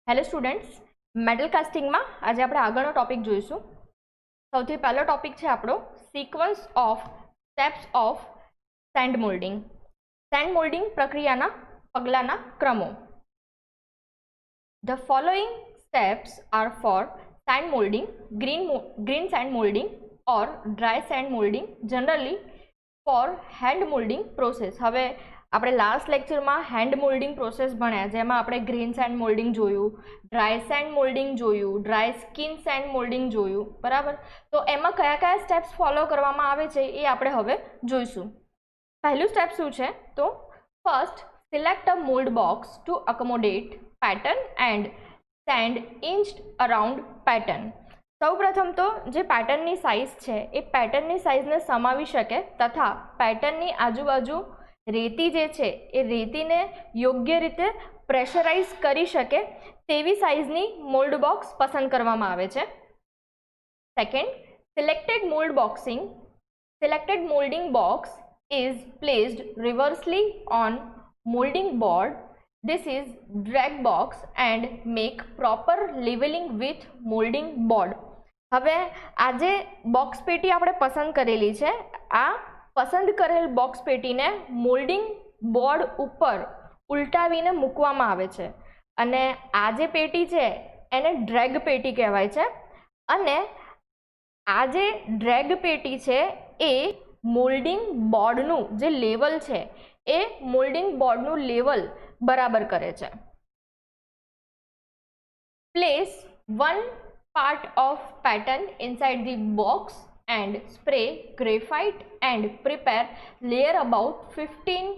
Hello students, metal કાસ્ટિંગમાં આજે આપણે આગળનો ટોપિક જોઈશું. સૌથી પહેલો ટોપિક છે આપણો sequence of steps of sand molding. Sand molding પ્રક્રિયાના પગલાંના ક્રમો. The following steps are for sand molding, green sand molding or dry sand molding, generally for hand molding process. હવે આપણે લાસ્ટ લેક્ચરમાં હેન્ડ મોલ્ડિંગ પ્રોસેસ ભણ્યા, જેમાં આપણે green sand moulding જોયું, ડ્રાય સેન્ડ મોલ્ડિંગ જોયું, ડ્રાય સ્કિન સેન્ડ મોલ્ડિંગ જોયું, બરાબર. તો એમાં કયા કયા સ્ટેપ્સ ફોલો કરવામાં આવે છે એ આપણે હવે જોઈશું. પહેલું સ્ટેપ શું છે? તો first, select a mold box to accommodate pattern and sand inched around pattern. સૌપ્રથમ તો જે પેટર્નની સાઇઝ છે એ પેટર્નની સાઇઝને સમાવી શકે તથા પેટર્નની આજુબાજુ રેતી જે છે એ રેતીને યોગ્ય રીતે પ્રેશરાઇઝ કરી શકે તેવી સાઇઝની મોલ્ડ બોક્સ પસંદ કરવામાં આવે છે. Second, selected moulding box is placed reversely on molding board. This is drag box and make proper leveling with molding board. હવે આ જે બોક્સ પેટી આપણે પસંદ કરેલી છે, આ પસંદ કરેલ બોક્સ પેટીને મોલ્ડિંગ બોર્ડ ઉપર ઉલટાવીને મૂકવામાં આવે છે અને આ જે પેટી છે એને ડ્રેગ પેટી કહેવાય છે. અને આ જે ડ્રેગ પેટી છે એ મોલ્ડિંગ બોર્ડનું જે લેવલ છે એ મોલ્ડિંગ બોર્ડનું લેવલ બરાબર કરે છે. Place one part of pattern inside the box and spray graphite and prepare layer about 15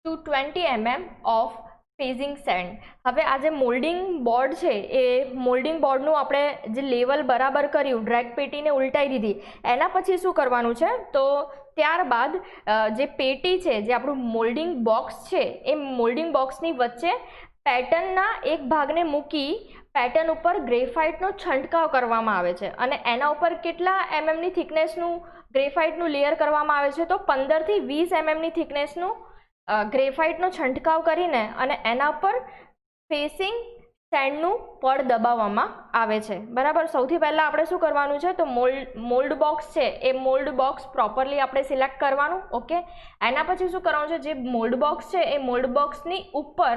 to 20 mm of phasing sand. હવે આ જે મોલ્ડિંગ બોર્ડ છે એ મોલ્ડિંગ બોર્ડનું આપણે જે લેવલ બરાબર કર્યું, ડ્રેગ પેટીને ઉલટાઈ દીધી, એના પછી શું કરવાનું છે? તો ત્યારબાદ જે પેટી છે, જે આપણું મોલ્ડિંગ બોક્સ છે, એ મોલ્ડિંગ બોક્સની વચ્ચે પેટર્નના એક ભાગને મૂકી પેટર્ન ઉપર ગ્રેફાઇટનો છંટકાવ કરવામાં આવે છે અને એના ઉપર કેટલા એમએમની થિકનેસનું ગ્રેફાઇટનું લેયર કરવામાં આવે છે? તો 15 થી 20 એમએમની થિકનેસનું ગ્રેફાઇટનો છંટકાવ કરીને અને એના ઉપર ફેસિંગ સેન્ડનું પડ દબાવવામાં આવે છે, બરાબર. સૌથી પહેલાં આપણે શું કરવાનું છે? તો મોલ્ડ બોક્સ છે એ મોલ્ડ બોક્સ પ્રોપરલી આપણે સિલેક્ટ કરવાનું, ઓકે. એના પછી શું કરવાનું છે? જે મોલ્ડ બોક્સ છે એ મોલ્ડ બોક્સની ઉપર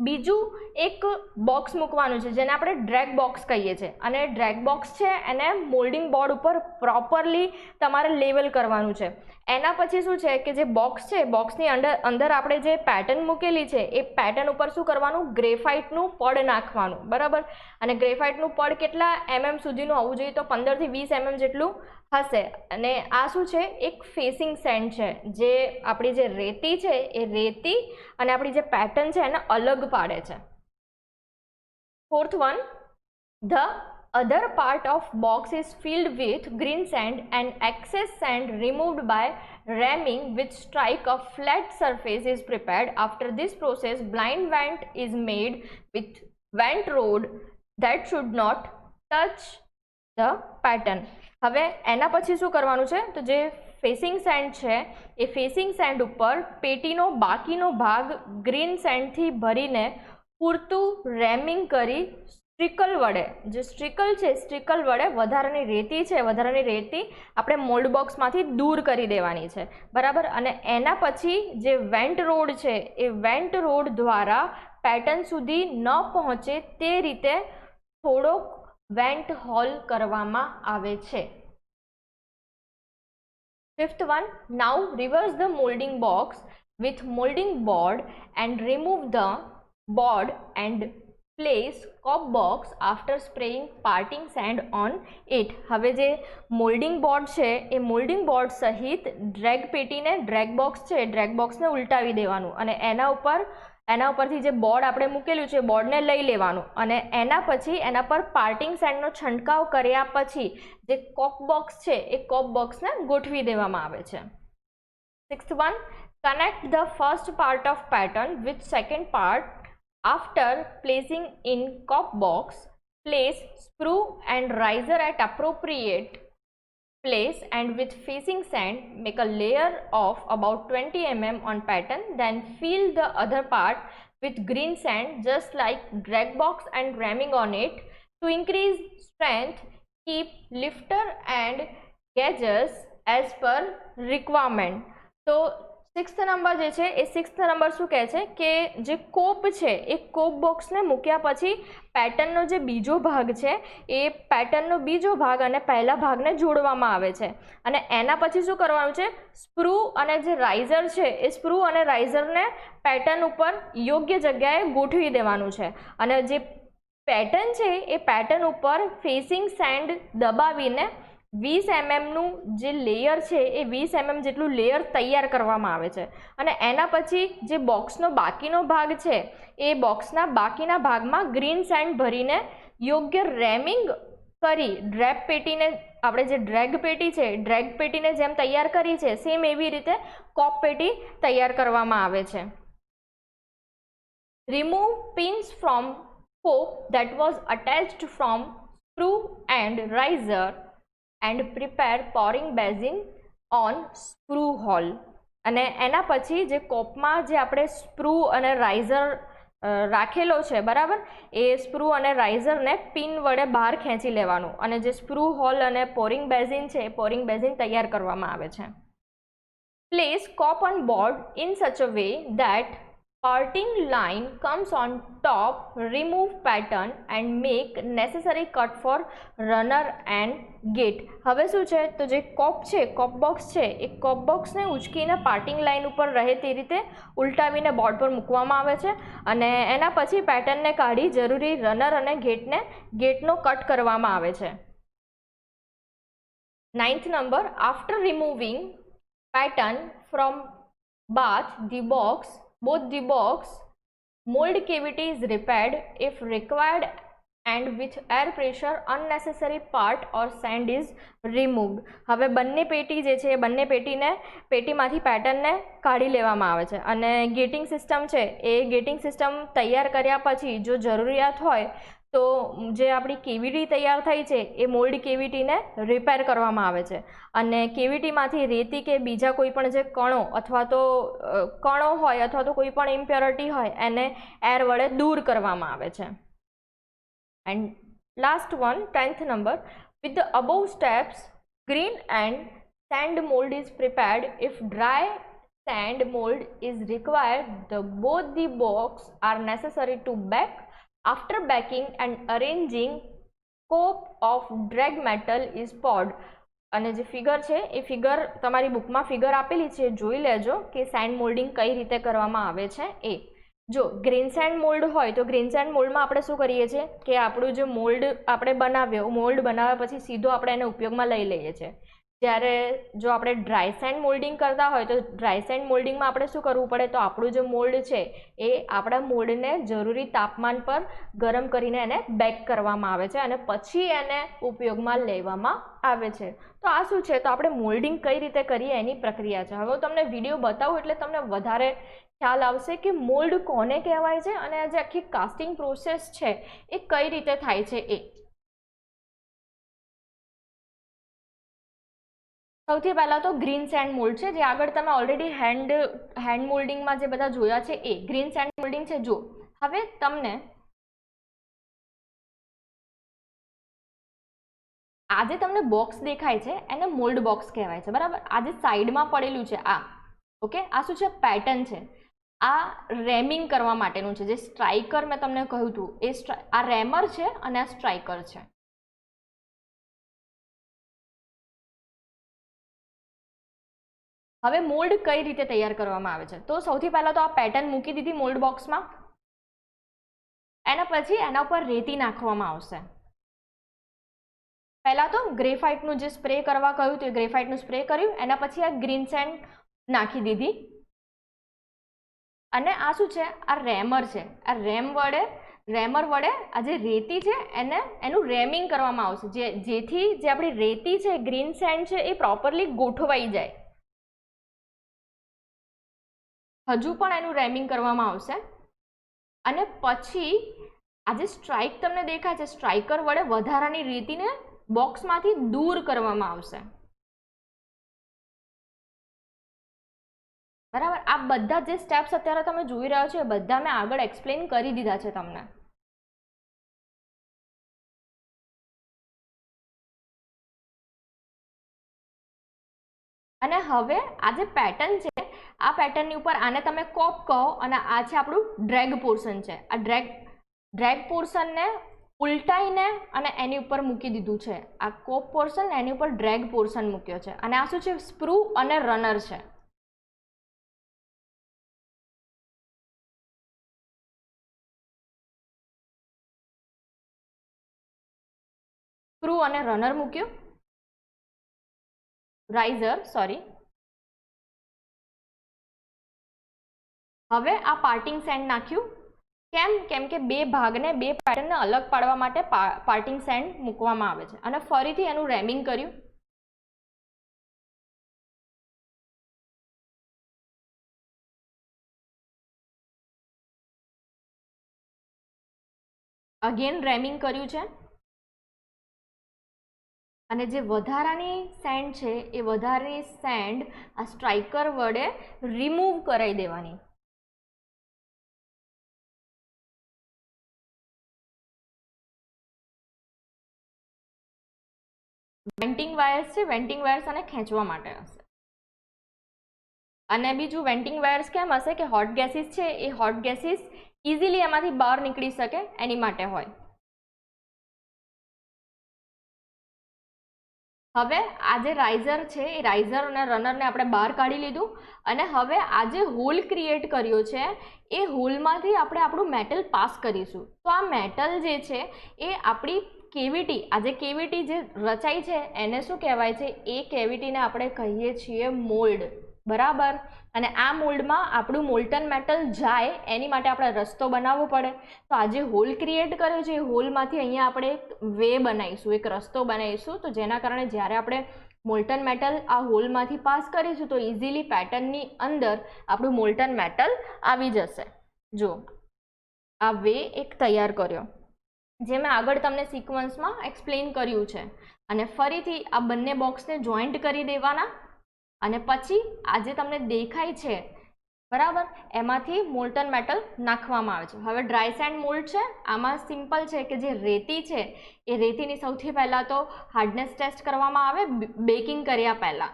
બીજું એક બોક્સ મૂકવાનું છે, જેને આપણે ડ્રેગ બોક્સ કહીએ છીએ. અને ડ્રેગ બોક્સ છે એને મોલ્ડિંગ બોર્ડ ઉપર પ્રોપરલી તમારે લેવલ કરવાનું છે. એના પછી શું છે કે જે બોક્સ છે, બોક્સની અંદર આપણે જે પેટર્ન મૂકેલી છે એ પેટર્ન ઉપર શું કરવાનું? ગ્રેફાઇટનું પડ નાખવાનું, બરાબર. અને ગ્રેફાઇટનું પડ કેટલા એમએમ સુધીનું આવવું જોઈએ? તો 15 થી 20 એમએમ જેટલું હશે. અને આ શું છે? એક ફેસિંગ સેન્ડ છે, જે આપણી જે રેતી છે એ રેતી અને આપણી જે પેટર્ન છે એને અલગ પાડે છે. Fourth one, the other part of box is filled with green sand and excess sand removed by ramming with strike of flat surface is prepared. After this process, blind vent is made with vent rod that should not touch the pattern. હવે એના પછી શું કરવાનું છે? તો જે facing send છે એ facing send ઉપર પેટીનો બાકીનો ભાગ ગ્રીન સેન્ડથી ભરીને પૂરતું રેમિંગ કરી સ્ટ્રિકલ વડે, જે સ્ટ્રિકલ છે સ્ટ્રિકલ વડે વધારાની રેતી છે, વધારાની રેતી આપણે મોલ્ડ બોક્સમાંથી દૂર કરી દેવાની છે, બરાબર. અને એના પછી જે વેન્ટ રોડ છે એ વેન્ટ રોડ દ્વારા પેટર્ન સુધી ન પહોંચે તે રીતે થોડોક વેન્ટ હોલ કરવામાં આવે છે. Fifth one, now reverse the moulding box with moulding board and remove the board and place cop box after spraying parting sand on it. હવે જે મોલ્ડિંગ બોર્ડ છે એ મોલ્ડિંગ બોર્ડ સહિત ડ્રેગ પેટીને, ડ્રેગ બોક્સ છે drag બોક્સને ઉલટાવી દેવાનું અને એના ઉપરથી જે બોર્ડ આપણે મૂકેલું છે બોર્ડને લઈ લેવાનું અને એના પછી એના પર પાર્ટિંગ સેન્ડનો છંટકાવ કર્યા પછી જે કોપ બોક્સ છે એ કોપ બોક્સને ગોઠવી દેવામાં આવે છે. Sixth one, connect the first part of pattern with second part. After placing in cop box, place sprue and riser at appropriate place and with facing sand, make a layer of about 20 mm on pattern. Then fill the other part with green sand, just like drag box and ramming on it. To increase strength, keep lifter and gauges as per requirement. તો sixth number જે છે એ sixth number શું કહે છે કે જે કોપ છે એ કોપ બોક્સને મૂક્યા પછી પેટર્નનો જે બીજો ભાગ છે એ પેટર્નનો બીજો ભાગ અને પહેલા ભાગને જોડવામાં આવે છે અને એના પછી શું કરવાનું છે, સ્પ્રૂ અને જે રાઇઝર છે એ સ્પ્રૂ અને રાઇઝરને પેટર્ન ઉપર યોગ્ય જગ્યાએ ગોઠવી દેવાનું છે અને જે પેટર્ન છે એ પેટર્ન ઉપર ફેસિંગ સેન્ડ દબાવીને 20 mm જે લેયર છે એ 20 mm જેટલું લેયર તૈયાર કરવામાં આવે છે અને એના પછી જે બોક્સનો બાકીનો ભાગ છે એ બોક્સના બાકીના ભાગમાં ગ્રીન સેન્ડ ભરીને યોગ્ય રેમિંગ કરી ડ્રેપ પેટીને આપણે જે ડ્રેગ પેટી છે ડ્રેગ પેટીને જેમ તૈયાર કરી છે સેમ એવી રીતે કોપ પેટી તૈયાર કરવામાં આવે છે. Remove pins from cope that was attached from screw and riser and prepare pouring basin on screw hole. અને એના પછી જે કોપમાં જે આપણે સ્પ્રૂ અને રાઇઝર રાખેલો છે બરાબર એ સ્પ્રૂ અને રાઇઝરને પિન વડે બહાર ખેંચી લેવાનું અને જે સ્પ્રૂ હોલ અને પોરિંગ બેઝિન છે એ પોરિંગ બેઝિન તૈયાર કરવામાં આવે છે. Place cop on board in such a way that parting line comes on top. Remove pattern and make necessary cut for runner and gate. હવે શું છે તો જે કોપ છે કોપ બોક્સ છે એ કોપ બોક્સને ઉચકીને પાર્ટિંગ લાઇન ઉપર રહે તે રીતે ઉલટાવીને બોર્ડ પર મૂકવામાં આવે છે અને એના પછી પેટર્નને કાઢી જરૂરી રનર અને ગેટનો કટ કરવામાં આવે છે. 9th number, after removing pattern from both the box mold cavity is repaired if required and with air pressure unnecessary part or sand is removed. હવે બંને પેટી જે છે એ બંને પેટીમાંથી પેટર્નને કાઢી લેવામાં આવે છે અને ગેટિંગ સિસ્ટમ છે એ ગેટિંગ સિસ્ટમ તૈયાર કર્યા પછી જો જરૂરિયાત હોય તો જે આપણી કેવિટી તૈયાર થઈ છે એ મોલ્ડ કેવિટીને રિપેર કરવામાં આવે છે અને કેવિટીમાંથી રેતી કે બીજા કોઈ પણ જે કણો અથવા તો કોઈ પણ ઇમ્પ્યોરિટી હોય એને એર વડે દૂર કરવામાં આવે છે. And last one 10th number, with the above steps green and sand mold is prepared. If dry sand mold is required, both the box are necessary to bake. After baking and arranging, cope of drag metal is poured. અને જે figure છે એ figure તમારી બુકમાં figure આપેલી છે, જોઈ લેજો કે સેન્ડ મોલ્ડિંગ કઈ રીતે કરવામાં આવે છે એ. જો ગ્રીન સેન્ડ મોલ્ડ હોય તો ગ્રીન સેન્ડ મોલ્ડમાં આપણે શું કરીએ છીએ કે આપણું જે મોલ્ડ આપણે મોલ્ડ બનાવ્યા પછી સીધો આપણે એને ઉપયોગમાં લઈ લઈએ છીએ. જ્યારે જો આપણે ડ્રાય સેન્ડ મોલ્ડિંગ કરતા હોય તો ડ્રાય સેન્ડ મોલ્ડિંગમાં આપણે શું કરવું પડે તો આપણું જે મોલ્ડ છે એ આપણા મોલ્ડને જરૂરી તાપમાન પર ગરમ કરીને એને બેક કરવામાં આવે છે અને પછી એને ઉપયોગમાં લેવામાં આવે છે. તો આ શું છે તો આપણે મોલ્ડિંગ કઈ રીતે કરીએ એની પ્રક્રિયા છે. હવે હું તમને વિડીયો બતાવું એટલે તમને વધારે ખ્યાલ આવશે કે મોલ્ડ કોને કહેવાય છે અને આ જે આખી કાસ્ટિંગ પ્રોસેસ છે એ કઈ રીતે થાય છે એ. સૌથી પહેલાં તો ગ્રીન સેન્ડ મોલ્ડ છે જે આગળ તમે ઓલરેડી હેન્ડ મોલ્ડિંગમાં જે બધા જોયા છે એ ગ્રીન સેન્ડ મોલ્ડિંગ છે. જો હવે તમને આ જે તમને બોક્સ દેખાય છે એને મોલ્ડ બોક્સ કહેવાય છે બરાબર. આ જે સાઈડમાં પડેલું છે આ ઓકે આ શું છે પેટર્ન છે. આ રેમિંગ કરવા માટેનું છે. જે સ્ટ્રાઇકર મેં તમને કહ્યું હતું એ આ રેમર છે અને આ સ્ટ્રાઇકર છે. હવે મોલ્ડ કઈ રીતે તૈયાર કરવામાં આવે છે તો સૌથી પહેલાં તો આ પેટર્ન મૂકી દીધી મોલ્ડ બોક્સમાં. એના પછી એના ઉપર રેતી નાખવામાં આવશે. પહેલાં તો ગ્રેફાઇટનું જે સ્પ્રે કરવા કહ્યું તો ગ્રેફાઇટનું સ્પ્રે કર્યું. એના પછી આ ગ્રીન સેન્ડ નાખી દીધી અને આ શું છે આ રેમર છે. આ રેમર વડે આ જે રેતી છે એનું રેમિંગ કરવામાં આવશે જેથી જે આપણી રેતી છે ગ્રીન સેન્ડ છે એ પ્રોપરલી ગોઠવાઈ જાય. હજુ પણ એનું રેમિંગ કરવામાં આવશે અને પછી આ જે સ્ટ્રાઇક તમને દેખાય છે સ્ટ્રાઇકર વડે વધારાની રેતીને બોક્સમાંથી દૂર કરવામાં આવશે બરાબર. આ બધા જે સ્ટેપ્સ અત્યારે તમે જોઈ રહ્યા છો એ બધા મેં આગળ એક્સપ્લેન કરી દીધા છે તમને. અને હવે આ જે પેટર્ન છે આ પેટર્નની ઉપર આને તમે કોપ કહો અને આ છે આપણું ડ્રેગ પોર્શન છે. આ ડ્રેગ પોર્શનને ઉલટાઈને અને એની ઉપર મૂકી દીધું છે. આ કોપ પોર્શન એની ઉપર ડ્રેગ પોર્શન મૂક્યો છે. અને આ શું છે? સ્પ્રૂ અને રનર છે. સ્ક્રૂ અને રનર મૂક્યું, રાઇઝર સોરી. હવે આ પાર્ટિંગ સેન્ડ નાખ્યું. કેમ કે બે ભાગને બે પેટર્નને અલગ પાડવા માટે પાર્ટિંગ સેન્ડ મૂકવામાં આવે છે. અને ફરીથી એનું રેમિંગ કર્યું. અગેન રેમિંગ કર્યું છે. અને જે વધારાની સેન્ડ છે એ વધારાની સેન્ડ આ સ્ટ્રાઇકર વડે રિમૂવ કરાવી દેવાની. વેન્ટિંગ વાયર્સ છે, વેન્ટિંગ વાયર્સ આને ખેંચવા માટે હશે. અને બીજું વેન્ટિંગ વાયર્સ કેમ હશે કે હોટ ગેસીસ છે એ હોટ ગેસીસ ઇઝીલી એમાંથી બહાર નીકળી શકે એની માટે હોય. હવે આ જે રાઇઝર છે એ રાઇઝર અને રનરને આપણે બહાર કાઢી લીધું. અને હવે આ જે હોલ ક્રિએટ કર્યો છે એ હોલમાંથી આપણે આપણું મેટલ પાસ કરીશું. તો આ મેટલ જે છે એ આપણી કેવિટી, આ જે કેવિટી જે રચાઈ છે એને શું કહેવાય છે? એ કેવિટીને આપણે કહીએ છીએ મોલ્ડ. બરાબર. અને આ મોલ્ડમાં આપણું મોલ્ટન મેટલ જાય એની માટે આપણે રસ્તો બનાવવો પડે. તો આ જે હોલ ક્રિએટ કર્યો છે એ હોલમાંથી અહીંયા આપણે એક વે બનાવીશું, એક રસ્તો બનાવીશું. તો જેના કારણે જ્યારે આપણે મોલ્ટન મેટલ આ હોલમાંથી પાસ કરીશું તો ઇઝીલી પેટર્નની અંદર આપણું મોલ્ટન મેટલ આવી જશે. જો આ વે એક તૈયાર કર્યો જે મેં આગળ તમને સિક્વન્સમાં એક્સપ્લેન કર્યું છે. અને ફરીથી આ બંને બોક્સને જોઈન્ટ કરી દેવાના. અને પછી આ જે તમને દેખાય છે બરાબર એમાંથી મોલ્ટન મેટલ નાખવામાં આવે છે. હવે ડ્રાય સેન્ડ મોલ્ડ છે. આમાં સિમ્પલ છે કે જે રેતી છે એ રેતીની સૌથી પહેલાં તો હાર્ડનેસ ટેસ્ટ કરવામાં આવે બેકિંગ કર્યા પહેલાં.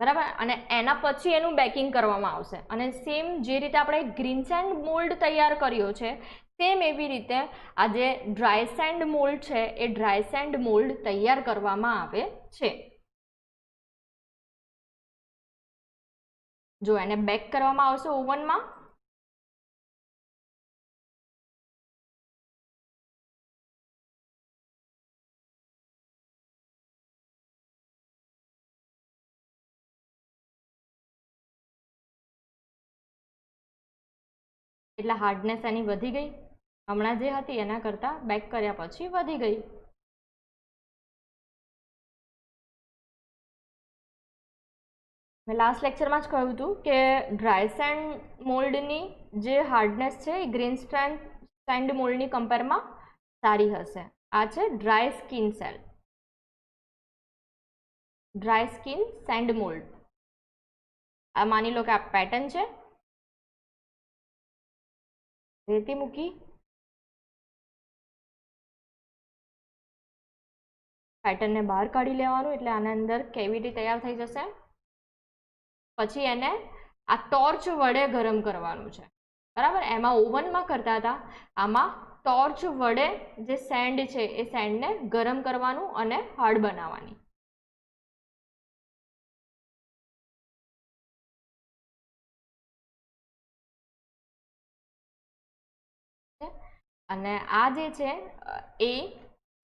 બરાબર. અને એના પછી એનું બેકિંગ કરવામાં આવશે. અને સેમ જે રીતે આપણે ગ્રીન સેન્ડ મોલ્ડ તૈયાર કર્યો છે સેમ એવી રીતે આ જે ડ્રાય સેન્ડ મોલ્ડ છે એ ડ્રાય સેન્ડ મોલ્ડ તૈયાર કરવામાં આવે છે. જો એને બેક કરવામાં આવશે ઓવનમાં. એટલે હાર્ડનેસ એની વધી ગઈ. હમણાં જે હતી એના કરતાં બેક કર્યા પછી વધી ગઈ. મેં લાસ્ટ લેક્ચરમાં જ કહ્યું હતું કે ડ્રાય સેન્ડ મોલ્ડની જે હાર્ડનેસ છે એ ગ્રીન સેન્ડ મોલ્ડની કમ્પેરમાં સારી હશે. આ છે dry skin cell, dry skin send mould. આ માની લો કે આ પેટર્ન છે. રેતી મૂકી, પેટર્નને બહાર કાઢી લેવાનું એટલે આના અંદર કેવિટી તૈયાર થઈ જશે. પછી એને આ ટોર્ચ વડે ગરમ કરવાનું છે. બરાબર. એમાં ઓવનમાં કરતા હતા, આમાં ટોર્ચ વડે જે સેન્ડ છે એ સેન્ડને ગરમ કરવાનું અને હાર્ડ બનાવવાની. અને આ જે છે એ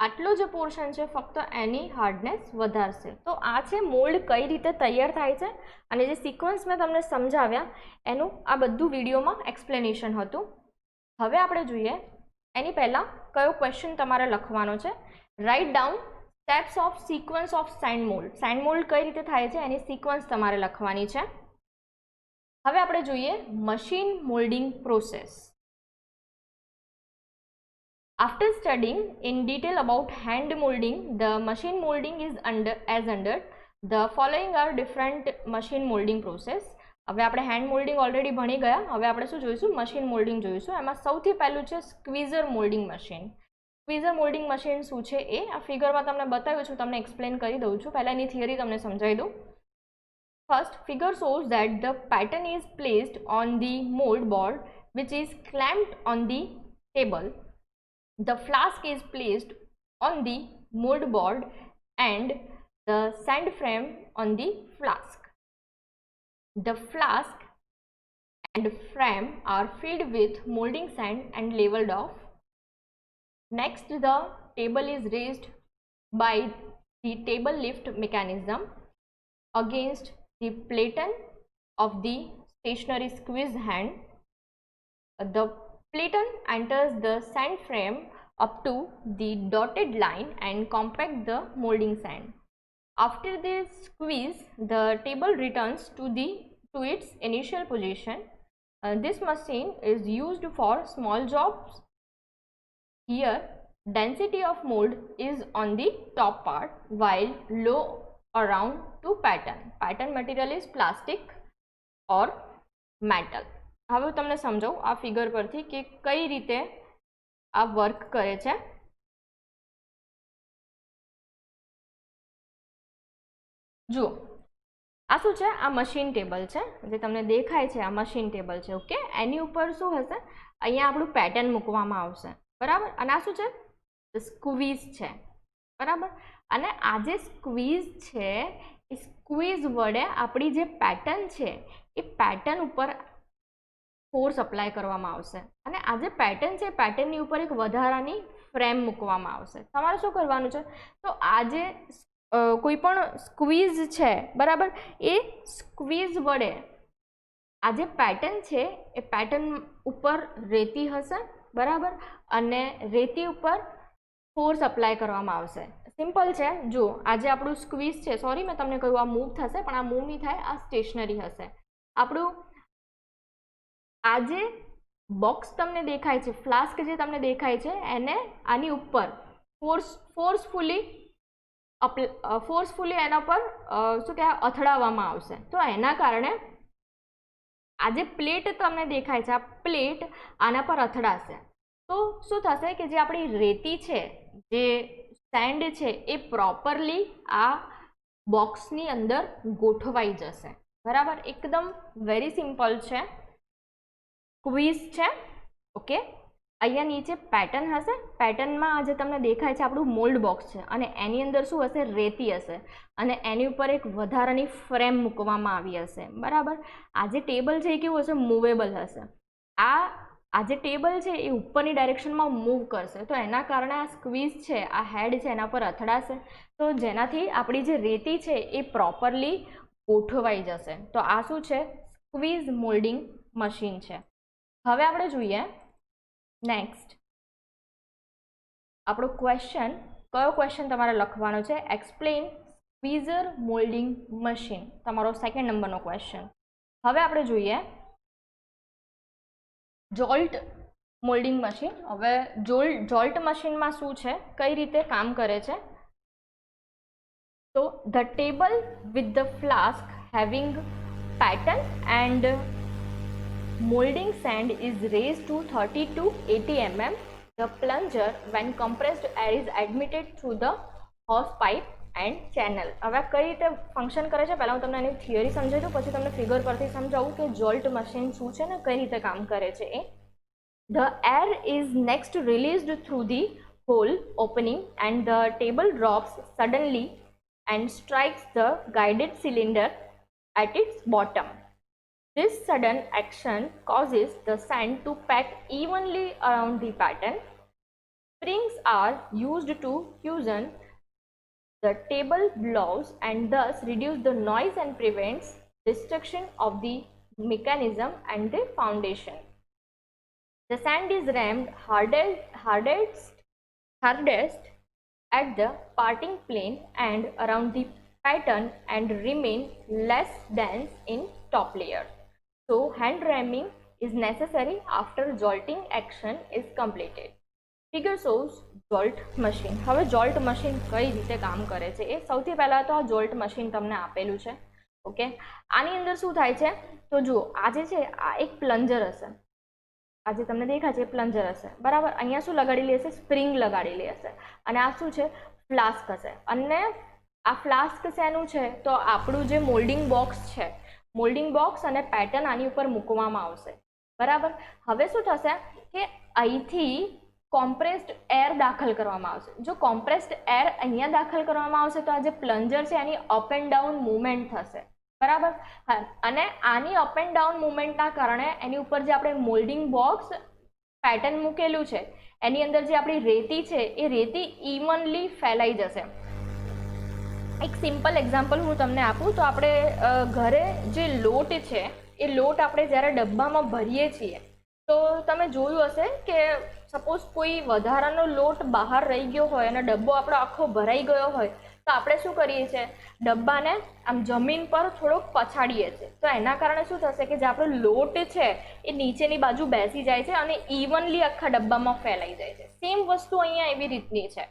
આટલો જે પોર્શન છે ફક્ત એની હાર્ડનેસ વધારશે. તો આ છે મોલ્ડ કઈ રીતે તૈયાર થાય છે. અને જે સિક્વન્સ મેં તમને સમજાવ્યા એનું આ બધું વિડીયોમાં એક્સપ્લેનેશન હતું. હવે આપણે જોઈએ એની પહેલાં કયો ક્વેશ્ચન તમારે લખવાનો છે. Right down steps of sequence of send mould. Send mould કઈ રીતે થાય છે એની સિક્વન્સ તમારે લખવાની છે. હવે આપણે જોઈએ machine molding process. After studying in detail about hand molding, the machine molding is under. The following are different machine molding process. હવે આપણે હેન્ડ મોલ્ડિંગ ઓલરેડી ભણી ગયા, હવે આપણે શું જોઈશું? મશીન મોલ્ડિંગ જોઈશું. એમાં સૌથી પહેલું છે સ્ક્વીઝર મોલ્ડિંગ મશીન. સ્ક્વીઝર મોલ્ડિંગ મશીન શું છે એ આ ફિગરમાં તમને બતાવ્યું છું, તમને એક્સપ્લેન કરી દઉં છું. પહેલાં એની થિયરી તમને સમજાવી દઉં. First, figure shows that the pattern is placed on the mold board which is clamped on the table. The flask is placed on the mold board and the sand frame on the flask. The flask and frame are filled with molding sand and leveled off. Next, the table is raised by the table lift mechanism against the platen of the stationary squeeze hand. The platen enters the sand frame up to the dotted line and compact the molding sand. After this squeeze, the table returns to its initial position. This machine is used for small jobs. Here, density of mold is on the top part while low around to pattern. Pattern material is plastic or metal. હવે તમને સમજાવું આ figure પરથી કે કઈ રીતે આ work કરે છે. જુઓ, આ શું છે? આ મશીન ટેબલ છે જે તમને દેખાય છે, આ મશીન ટેબલ છે. ઓકે, એની ઉપર શું હશે? અહીંયા આપણું પેટર્ન મૂકવામાં આવશે, બરાબર. અને આ શું છે? સ્ક્વીઝ છે, બરાબર. અને આ જે સ્ક્વીઝ છે એ સ્ક્વીઝ વડે આપણી જે પેટર્ન છે એ પેટર્ન ઉપર ફોર્સ અપ્લાય કરવામાં આવશે. અને આ જે પેટર્ન છે પેટર્નની ઉપર એક વધારાની ફ્રેમ મૂકવામાં આવશે. તમારે શું કરવાનું છે? તો આ જે કોઈ પણ સ્ક્વીઝ છે, બરાબર, એ સ્ક્વીઝ વડે આ જે પેટર્ન છે એ પેટર્ન ઉપર રેતી હશે, બરાબર, અને રેતી ઉપર ફોર્સ અપ્લાય કરવામાં આવશે. સિમ્પલ છે. જો આજે આપણું સ્ક્વીઝ છે, સોરી મેં તમને કહ્યું આ મૂવ થશે, પણ આ મૂવ નહીં થાય, આ સ્ટેશનરી હશે. આપણું આ જે બોક્સ તમને દેખાય છે, ફ્લાસ્ક જે તમને દેખાય છે, એને આની ઉપર ફોર્સફુલી એના પર શું કહેવાય અથડાવવામાં આવશે. તો એના કારણે આ જે પ્લેટ તમને દેખાય છે, આ પ્લેટ આના પર અથડાશે. તો શું થશે કે જે આપણી રેતી છે, જે સેન્ડ છે, એ પ્રોપરલી આ બોક્સની અંદર ગોઠવાઈ જશે, બરાબર. એકદમ વેરી સિમ્પલ છે. સ્ક્વીઝ છે, ઓકે. અહીંયા નીચે પેટર્ન હશે, પેટર્નમાં જે તમને દેખાય છે આપણું મોલ્ડ બોક્સ છે, અને એની અંદર શું હશે? રેતી હશે, અને એની ઉપર એક વધારાની ફ્રેમ મૂકવામાં આવી હશે, બરાબર. આ જે ટેબલ છે એ કેવું હશે? મૂવેબલ હશે. આ જે ટેબલ છે એ ઉપરની ડાયરેક્શનમાં મૂવ કરશે, તો એના કારણે આ સ્ક્વીઝ છે, આ હેડ છે, એના પર અથડાશે, તો જેનાથી આપણી જે રેતી છે એ પ્રોપરલી ગોઠવાઈ જશે. તો આ શું છે? સ્ક્વીઝ મોલ્ડિંગ મશીન છે. હવે આપણે જોઈએ નેક્સ્ટ આપણો ક્વેશ્ચન. કયો ક્વેશ્ચન તમારે લખવાનો છે? એક્સપ્લેન સ્ક્વીઝર મોલ્ડિંગ મશીન, તમારો સેકન્ડ નંબરનો ક્વેશ્ચન. હવે આપણે જોઈએ જોલ્ટ મોલ્ડિંગ મશીન. હવે જોલ્ટ મશીનમાં શું છે, કઈ રીતે કામ કરે છે? તો the table with the flask having pattern and molding sand is raised to 30 to 80 mm. The plunger, when compressed air is admitted through the hose pipe and channel. હવે કઈ રીતે ફંક્શન કરે છે પહેલાં હું તમને એની થિયરી સમજાવી દઉં, પછી તમને ફિગર પરથી સમજાવું કે જોલ્ટ મશીન શું છે ને કઈ રીતે કામ કરે છે એ. The air is next released through the hole opening and the table drops suddenly and strikes the guided cylinder at its bottom. This sudden action causes the sand to pack evenly around the pattern. Springs are used to cushion the table blows and thus reduce the noise and prevents destruction of the mechanism and the foundation. The sand is rammed hardest at the parting plane and around the pattern and remain less dense in top layer. So hand ramming is necessary after jolting action is completed. Figure shows jolt machine. હવે જોલ્ટ machine કઈ રીતે કામ કરે છે એ સૌથી પહેલાં તો આ જોલ્ટ મશીન તમને આપેલું છે. ઓકે, આની અંદર શું થાય છે તો જુઓ, આજે છે આ એક પ્લન્જર હશે, આજે તમને દેખાય છે પ્લન્જર હશે, બરાબર. અહીંયા શું લગાડેલી હશે? સ્પ્રિંગ લગાડેલી હશે. અને આ શું છે? ફ્લાસ્ક હશે. અને આ ફ્લાસ્ક શેનું છે? તો આપણું જે મોલ્ડિંગ બોક્સ છે, મોલ્ડિંગ બોક્સ અને પેટર્ન આની ઉપર મૂકવામાં આવશે, બરાબર. હવે શું થશે કે અહીંથી કોમ્પ્રેસ્ડ એર દાખલ કરવામાં આવશે. જો કોમ્પ્રેસ્ડ એર અહીંયા દાખલ કરવામાં આવશે તો આ જે પ્લન્જર છે એની અપ એન્ડ ડાઉન મૂવમેન્ટ થશે, બરાબર. હા, અને આની અપ એન્ડ ડાઉન મૂવમેન્ટના કારણે એની ઉપર જે આપણે મોલ્ડિંગ બોક્સ પેટર્ન મૂકેલું છે એની અંદર જે આપણી રેતી છે એ રેતી ઇવનલી ફેલાઈ જશે. એક સિમ્પલ એક્ઝામ્પલ હું તમને આપું તો આપણે ઘરે જે લોટ છે એ લોટ આપણે જ્યારે ડબ્બામાં ભરીએ છીએ તો તમે જોયું હશે કે સપોઝ કોઈ વધારાનો લોટ બહાર રહી ગયો હોય અને ડબ્બો આપણો આખો ભરાઈ ગયો હોય તો આપણે શું કરીએ છીએ? ડબ્બાને આમ જમીન પર થોડોક પછાડીએ છીએ. તો એના કારણે શું થશે કે જે આપણો લોટ છે એ નીચેની બાજુ બેસી જાય છે અને ઇવનલી આખા ડબ્બામાં ફેલાઈ જાય છે. સેમ વસ્તુ અહીંયા એવી રીતની છે.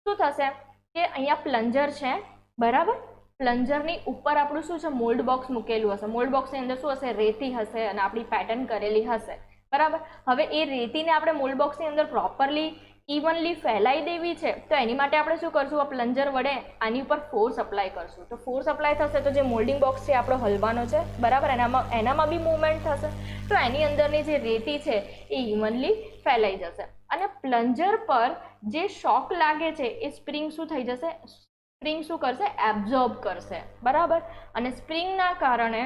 શું થશે કે અહીંયા પ્લન્જર છે, બરાબર. પ્લન્જરની ઉપર આપણું શું છે? મોલ્ડ બોક્સ મૂકેલું હશે. મોલ્ડ બોક્સની અંદર શું હશે? રેતી હશે અને આપણી પેટર્ન કરેલી હશે, બરાબર. હવે એ રેતીને આપણે મોલ્ડ બોક્સની અંદર પ્રોપરલી ઇવનલી ફેલાઈ દેવી છે તો એની માટે આપણે શું કરશું? આ પ્લન્જર વડે આની ઉપર ફોર્સ અપ્લાય કરશું. તો ફોર્સ અપ્લાય થશે તો જે મોલ્ડિંગ બોક્સ છે આપણો હલવાનો છે, બરાબર. એનામાં બી મૂવમેન્ટ થશે તો એની અંદરની જે રેતી છે એ ઇવનલી ફેલાઈ જશે. અને પ્લન્જર પર જે શોક લાગે છે એ સ્પ્રિંગ શું થઈ જશે? સ્પ્રિંગ શું કરશે? એબ્ઝોર્બ કરશે, બરાબર. અને સ્પ્રિંગના કારણે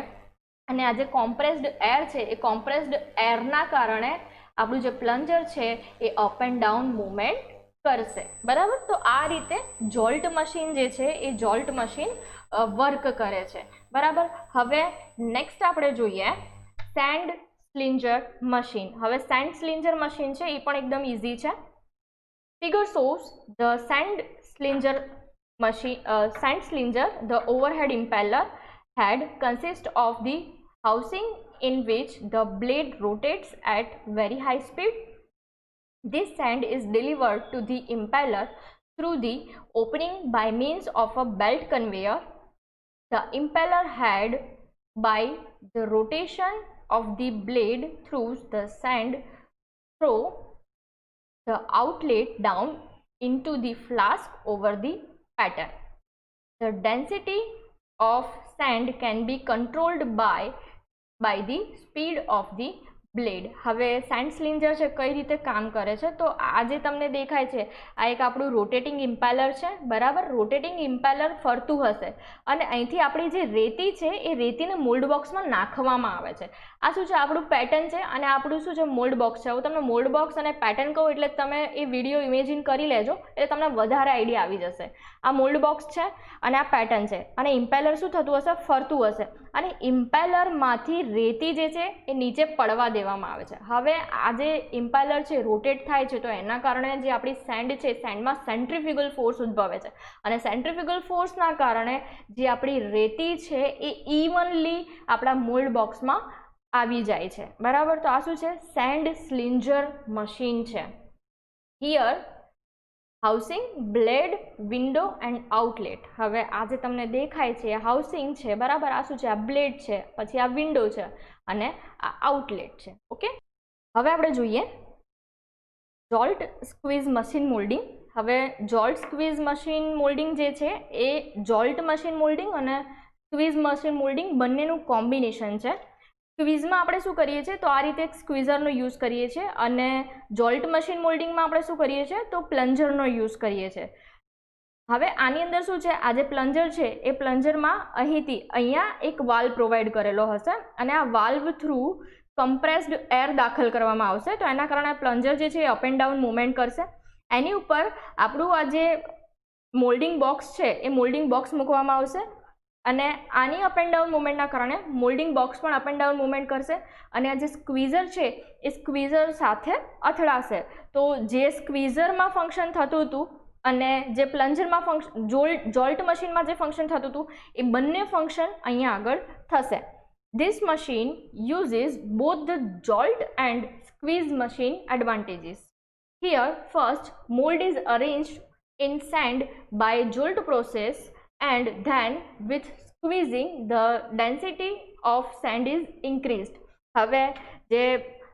અને આ જે કોમ્પ્રેસ્ડ એર છે એ કોમ્પ્રેસ્ડ એરના કારણે આપણું જે પ્લન્જર છે એ અપ એન્ડ ડાઉન મૂવમેન્ટ કરશે, બરાબર. તો આ રીતે જોલ્ટ મશીન જે છે એ જોલ્ટ મશીન વર્ક કરે છે, બરાબર. હવે નેક્સ્ટ આપણે જોઈએ સેન્ડ સ્લિંજર મશીન. હવે સેન્ડ સ્લિંજર મશીન છે એ પણ એકદમ ઇઝી છે. Figure shows the sand slinger machine. Sand slinger, the overhead impeller head consists of the housing in which the blade rotates at very high speed. This sand is delivered to the impeller through the opening by means of a belt conveyor. The impeller head, by the rotation of the blade, throws the sand through the outlet down into the flask over the pattern. The density of sand can be controlled by the speed of the blade. હવે send સ્લિંજર છે કઈ રીતે કામ કરે છે તો આ જે તમને દેખાય છે આ એક આપણું રોટેટિંગ ઇમ્પેલર છે, બરાબર. રોટેટિંગ ઇમ્પેલર ફરતું હશે અને અહીંથી આપણી જે રેતી છે એ રેતીને મોલ્ડ બોક્સમાં નાખવામાં આવે છે. આ શું છે? આપણું પેટર્ન છે અને આપણું શું છે? મોલ્ડ બોક્સ છે. હું તમને મોલ્ડ બોક્સ અને પેટર્ન કહું એટલે તમે એ વિડીયો ઇમેજિન કરી લેજો એટલે તમને વધારે આઈડિયા આવી જશે. આ મોલ્ડ બોક્સ છે અને આ પેટર્ન છે અને ઇમ્પેલર શું થતું હશે? ફરતું હશે અને ઇમ્પેલરમાંથી રેતી જે છે એ નીચે પડવા દેવામાં આવે છે. હવે આ જે ઇમ્પેલર છે રોટેટ થાય છે તો એના કારણે જે આપણી સેન્ડ છે સેન્ડમાં સેન્ટ્રીફ્યુગલ ફોર્સ ઉદ્ભવે છે અને સેન્ટ્રીફ્યુગલ ફોર્સના કારણે જે આપણી રેતી છે એ ઇવનલી આપણા મોલ્ડ બોક્સમાં આવી જાય છે, બરાબર. તો આ શું છે? સેન્ડ સ્લિંજર મશીન છે. Here housing, blade, window and outlet. હવે આ જે તમને દેખાય છે એ હાઉસિંગ છે, બરાબર. આ શું છે? આ બ્લેડ છે, પછી આ વિન્ડો છે અને આ આઉટલેટ છે, ઓકે. હવે આપણે જોઈએ જોલ્ટ સ્ક્વીઝ મશીન મોલ્ડિંગ. હવે જોલ્ટ સ્ક્વીઝ મશીન મોલ્ડિંગ જે છે એ જોલ્ટ મશીન મોલ્ડિંગ અને સ્ક્વીઝ મશીન મોલ્ડિંગ બંનેનું કોમ્બિનેશન છે. સ્ક્વીઝમાં આપણે શું કરીએ છીએ તો આ રીતે એક સ્ક્વીઝરનો યુઝ કરીએ છીએ અને જોલ્ટ મશીન મોલ્ડિંગમાં આપણે શું કરીએ છીએ તો પ્લન્જરનો યુઝ કરીએ છીએ. હવે આની અંદર શું છે? આ જે પ્લન્જર છે એ પ્લન્જરમાં અહીંયા એક વાલ્વ પ્રોવાઈડ કરેલો હશે અને આ વાલ્વ થ્રુ કમ્પ્રેસ્ડ એર દાખલ કરવામાં આવશે તો એના કારણે પ્લન્જર જે છે એ અપ એન્ડ ડાઉન મૂવમેન્ટ કરશે. એની ઉપર આપણું આ જે મોલ્ડિંગ બોક્સ છે એ મોલ્ડિંગ બોક્સ મૂકવામાં આવશે અને આની અપ એન્ડ ડાઉન મૂવમેન્ટના કારણે મોલ્ડિંગ બોક્સ પણ અપ એન્ડ ડાઉન મૂવમેન્ટ કરશે અને આ જે સ્ક્વીઝર છે એ સ્ક્વીઝર સાથે અથડાશે. તો જે સ્ક્વીઝરમાં ફંક્શન થતું હતું અને જે પ્લન્જરમાં ફંક્શન જોલ્ટ મશીનમાં જે ફંક્શન થતું હતું એ બંને ફંક્શન અહીંયા આગળ થશે. This machine uses both the jolt and squeeze machine advantages. Here, first, mold is arranged in sand by jolt process and then with squeezing the density of sand is increased. હવે જે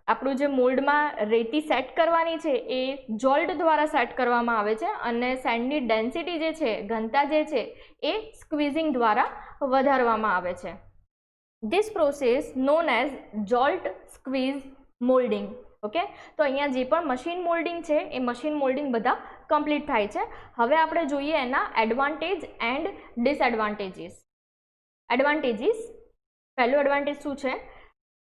આપણું જે મોલ્ડમાં રેતી set કરવાની છે એ જોલ્ટ દ્વારા set કરવામાં આવે છે અને સેન્ડની ડેન્સિટી જે છે, ઘનતા જે છે એ સ્ક્વીઝિંગ દ્વારા વધારવામાં આવે છે. This process known as jolt squeeze molding. Okay, તો અહીંયા જે પણ મશીન મોલ્ડિંગ છે એ મશીન મોલ્ડિંગ બધા કમ્પ્લીટ થાય છે. હવે આપણે જોઈએ એના એડવાન્ટેજ એન્ડ ડિસએડવાન્ટેજીસ. એડવાન્ટેજીસ, પહેલું એડવાન્ટેજ શું છે?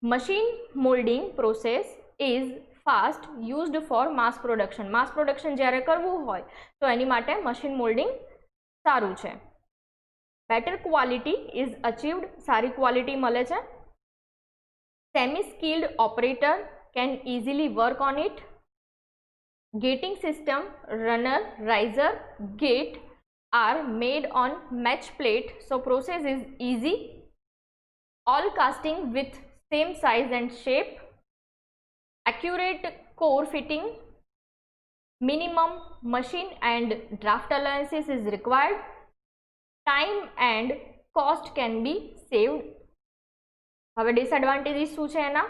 Machine molding process is fast used for mass production. Mass production જ્યારે કરવું હોય તો એની માટે મશીન મોલ્ડિંગ સારું છે. બેટર ક્વોલિટી ઇઝ અચીવ્ડ, સારી ક્વોલિટી મળે છે. Semi skilled operator can easily work on it. Gating system, runner, riser, gate are made on match plate, so process is easy. All casting with same size and shape. Accurate core fitting. Minimum machine and draft allowances is required. Time and cost can be saved. હવે disadvantages શું છે એના?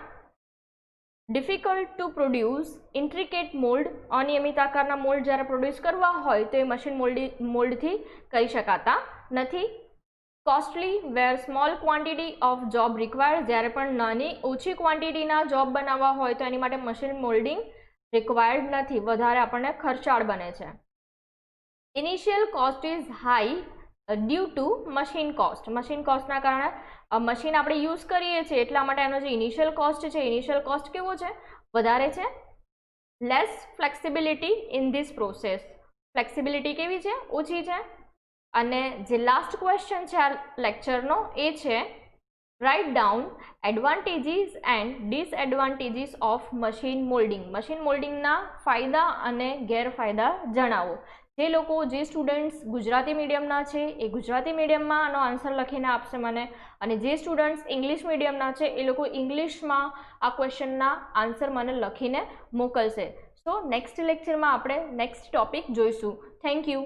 Difficult to produce intricate mould. અનિયમિત આકારના mould જ્યારે produce કરવા હોય તો એ મશીન મોલ્ડથી કરી શકાતા નથી. Costly where small quantity of job required. જ્યારે પણ નાની ઓછી ક્વોન્ટિટીના જોબ બનાવવા હોય તો એની માટે મશીન મોલ્ડિંગ રિક્વાયર્ડ નથી, વધારે આપણને ખર્ચાળ બને છે. Initial cost is high due to machine cost. Machine કોસ્ટના કારણે મશીન આપણે યુઝ કરીએ છીએ એટલા માટે એનો જે ઇનિશિયલ કોસ્ટ છે, ઇનિશિયલ કોસ્ટ કેવો છે? વધારે છે. Less flexibility in this process. Flexibility કેવી છે? ઓછી છે. અને જે લાસ્ટ ક્વેશ્ચન છે આ લેક્ચરનો એ છે right down advantages and disadvantages of machine molding. Machine મોલ્ડિંગના ફાયદા અને ગેરફાયદા જણાવો. જે લોકો, જે સ્ટુડન્ટ્સ ગુજરાતી મીડિયમના છે એ ગુજરાતી મીડિયમમાં આનો આન્સર લખીને આપશે મને, અને જે સ્ટુડન્ટ્સ ઇંગ્લિશ મીડિયમના છે એ લોકો ઇંગ્લિશમાં આ ક્વેશ્ચનના આન્સર મને લખીને મોકલશે. સો નેક્સ્ટ લેક્ચરમાં આપણે નેક્સ્ટ ટોપિક જોઈશું. Thank you.